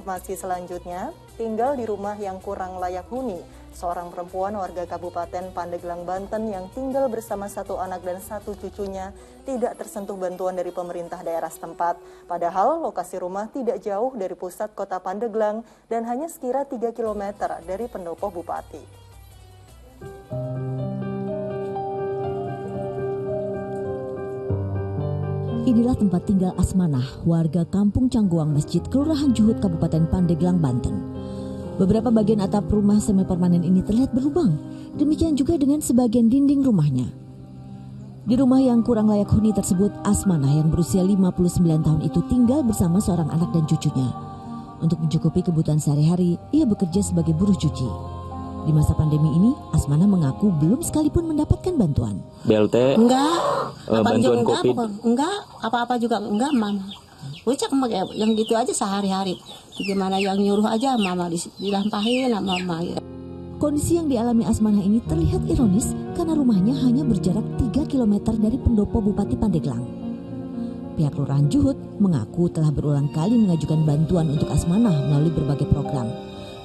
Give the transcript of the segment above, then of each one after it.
informasi selanjutnya, tinggal di rumah yang kurang layak huni. Seorang perempuan warga Kabupaten Pandeglang, Banten yang tinggal bersama satu anak dan satu cucunya tidak tersentuh bantuan dari pemerintah daerah setempat. Padahal lokasi rumah tidak jauh dari pusat kota Pandeglang dan hanya sekira 3 km dari pendopo Bupati. Inilah tempat tinggal Asmanah, warga Kampung Cangguang Masjid, Kelurahan Juhud, Kabupaten Pandeglang, Banten. Beberapa bagian atap rumah semi-permanen ini terlihat berlubang. Demikian juga dengan sebagian dinding rumahnya. Di rumah yang kurang layak huni tersebut, Asmanah yang berusia 59 tahun itu tinggal bersama seorang anak dan cucunya. Untuk mencukupi kebutuhan sehari-hari, ia bekerja sebagai buruh cuci. Di masa pandemi ini, Asmanah mengaku belum sekalipun mendapatkan bantuan. BLT? Enggak. Bantuan enggak, COVID? Enggak, apa-apa juga enggak, Mama. Ucap yang gitu aja sehari-hari. Gimana yang nyuruh aja, Mama dilampahin sama Mama. Kondisi yang dialami Asmanah ini terlihat ironis karena rumahnya hanya berjarak 3 km dari pendopo Bupati Pandeglang. Pihak Kelurahan Juhud mengaku telah berulang kali mengajukan bantuan untuk Asmanah melalui berbagai program.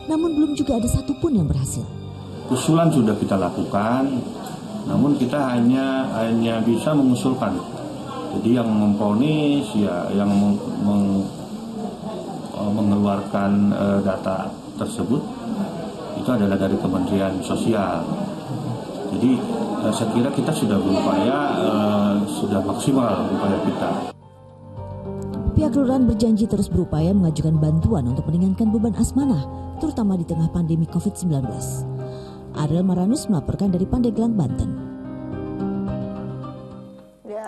Namun belum juga ada satupun yang berhasil. Usulan sudah kita lakukan, namun kita hanya bisa mengusulkan. Jadi yang memvonis, ya yang mengeluarkan data tersebut itu adalah dari Kementerian Sosial. Jadi saya kira kita sudah berupaya, sudah maksimal upaya kita. Pihak kelurahan berjanji terus berupaya mengajukan bantuan untuk meringankan beban Asmanah, terutama di tengah pandemi COVID-19. Ariel Maranus melaporkan dari Pandeglang, Banten.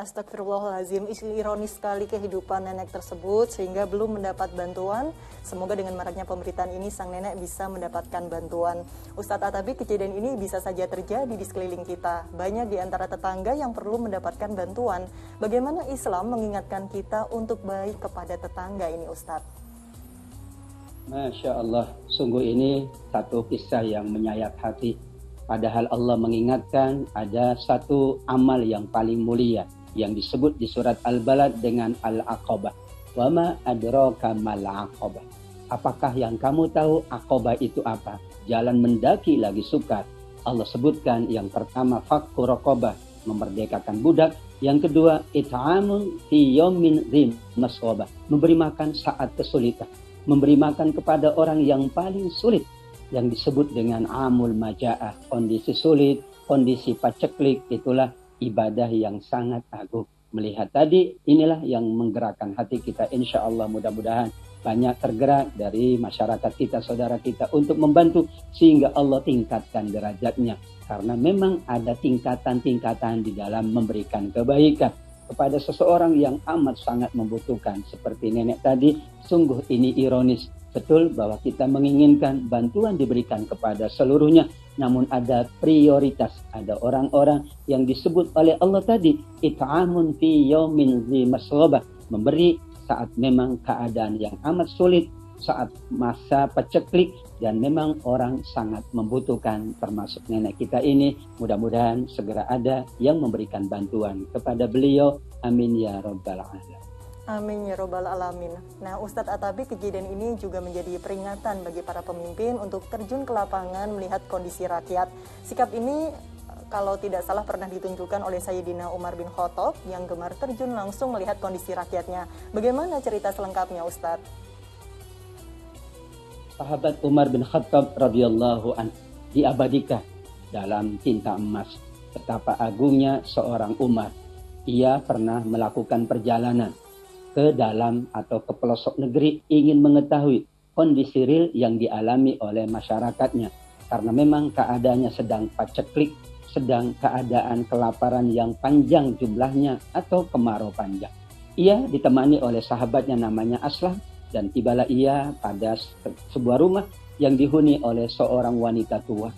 Astagfirullahaladzim, ironis sekali kehidupan nenek tersebut sehingga belum mendapat bantuan. Semoga dengan maraknya pemberitaan ini sang nenek bisa mendapatkan bantuan. Ustadz Atabi, kejadian ini bisa saja terjadi di sekeliling kita. Banyak di antara tetangga yang perlu mendapatkan bantuan. Bagaimana Islam mengingatkan kita untuk baik kepada tetangga ini, Ustadz? Masya Allah, sungguh ini satu kisah yang menyayat hati. Padahal Allah mengingatkan ada satu amal yang paling mulia yang disebut di surat Al-Balad dengan Al-Aqabah. Wa ma adraka mal aqabah. Apakah yang kamu tahu Aqabah itu apa? Jalan mendaki lagi sukar. Allah sebutkan yang pertama fakku raqabah, memerdekakan budak. Yang kedua it'amun fi yaumin dzim masghabah, memberi makan saat kesulitan. Memberi makan kepada orang yang paling sulit, yang disebut dengan amul maja'ah, kondisi sulit, kondisi paceklik, itulah ibadah yang sangat agung. Melihat tadi, inilah yang menggerakkan hati kita. Insya Allah mudah-mudahan banyak tergerak dari masyarakat kita, saudara kita untuk membantu sehingga Allah tingkatkan derajatnya. Karena memang ada tingkatan-tingkatan di dalam memberikan kebaikan kepada seseorang yang amat sangat membutuhkan. Seperti nenek tadi, sungguh ini ironis. Betul bahwa kita menginginkan bantuan diberikan kepada seluruhnya, namun ada prioritas, ada orang-orang yang disebut oleh Allah tadi, it'amun fi yaumin dzi masghabah, memberi saat memang keadaan yang amat sulit, saat masa paceklik, dan memang orang sangat membutuhkan, termasuk nenek kita ini. Mudah-mudahan segera ada yang memberikan bantuan kepada beliau. Amin ya rabbal alamin. Amin ya robbal alamin. Nah, Ustadz Atabi, kejadian ini juga menjadi peringatan bagi para pemimpin untuk terjun ke lapangan melihat kondisi rakyat. Sikap ini kalau tidak salah pernah ditunjukkan oleh Sayyidina Umar bin Khattab yang gemar terjun langsung melihat kondisi rakyatnya. Bagaimana cerita selengkapnya, Ustadz? Sahabat Umar bin Khattab radhiyallahu anhu diabadikan dalam tinta emas betapa agungnya seorang Umar. Ia pernah melakukan perjalanan ke dalam atau ke pelosok negeri ingin mengetahui kondisi real yang dialami oleh masyarakatnya. Karena memang keadaannya sedang paceklik, sedang keadaan kelaparan yang panjang jumlahnya atau kemarau panjang. Ia ditemani oleh sahabatnya namanya Aslam dan tibalah ia pada sebuah rumah yang dihuni oleh seorang wanita tua.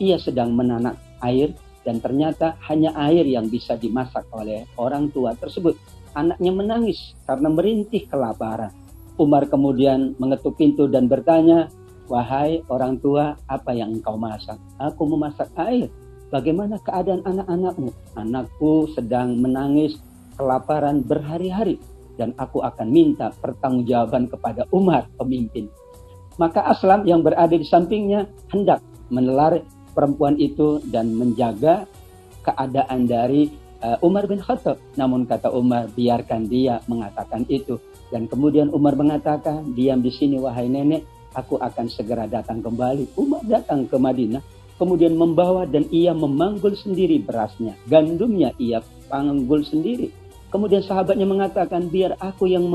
Ia sedang menanak air dan ternyata hanya air yang bisa dimasak oleh orang tua tersebut. Anaknya menangis karena merintih kelaparan. Umar kemudian mengetuk pintu dan bertanya, "Wahai orang tua, apa yang engkau masak?" "Aku memasak air." "Bagaimana keadaan anak-anakmu?" "Anakku sedang menangis kelaparan berhari-hari dan aku akan minta pertanggungjawaban kepada Umar, pemimpin." Maka Aslam yang berada di sampingnya hendak menelar perempuan itu dan menjaga keadaan dari Umar bin Khattab. Namun kata Umar, biarkan dia mengatakan itu. Dan kemudian Umar mengatakan, diam di sini wahai nenek, aku akan segera datang kembali. Umar datang ke Madinah, kemudian membawa dan ia memanggul sendiri berasnya. Gandumnya ia panggul sendiri. Kemudian sahabatnya mengatakan, biar aku yang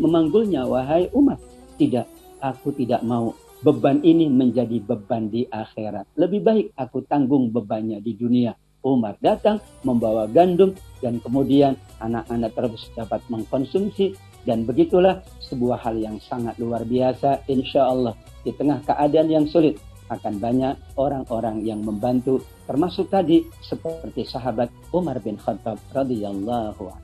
memanggulnya wahai Umar. Tidak, aku tidak mau. Beban ini menjadi beban di akhirat. Lebih baik aku tanggung bebannya di dunia. Umar datang membawa gandum dan kemudian anak-anak terus dapat mengkonsumsi. Dan begitulah sebuah hal yang sangat luar biasa. Insya Allah di tengah keadaan yang sulit akan banyak orang-orang yang membantu. Termasuk tadi seperti sahabat Umar bin Khattab radhiyallahu anhu.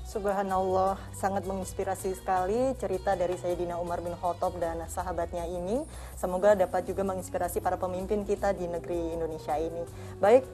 Subhanallah, sangat menginspirasi sekali cerita dari Sayyidina Umar bin Khattab dan sahabatnya ini. Semoga dapat juga menginspirasi para pemimpin kita di negeri Indonesia ini. Baik,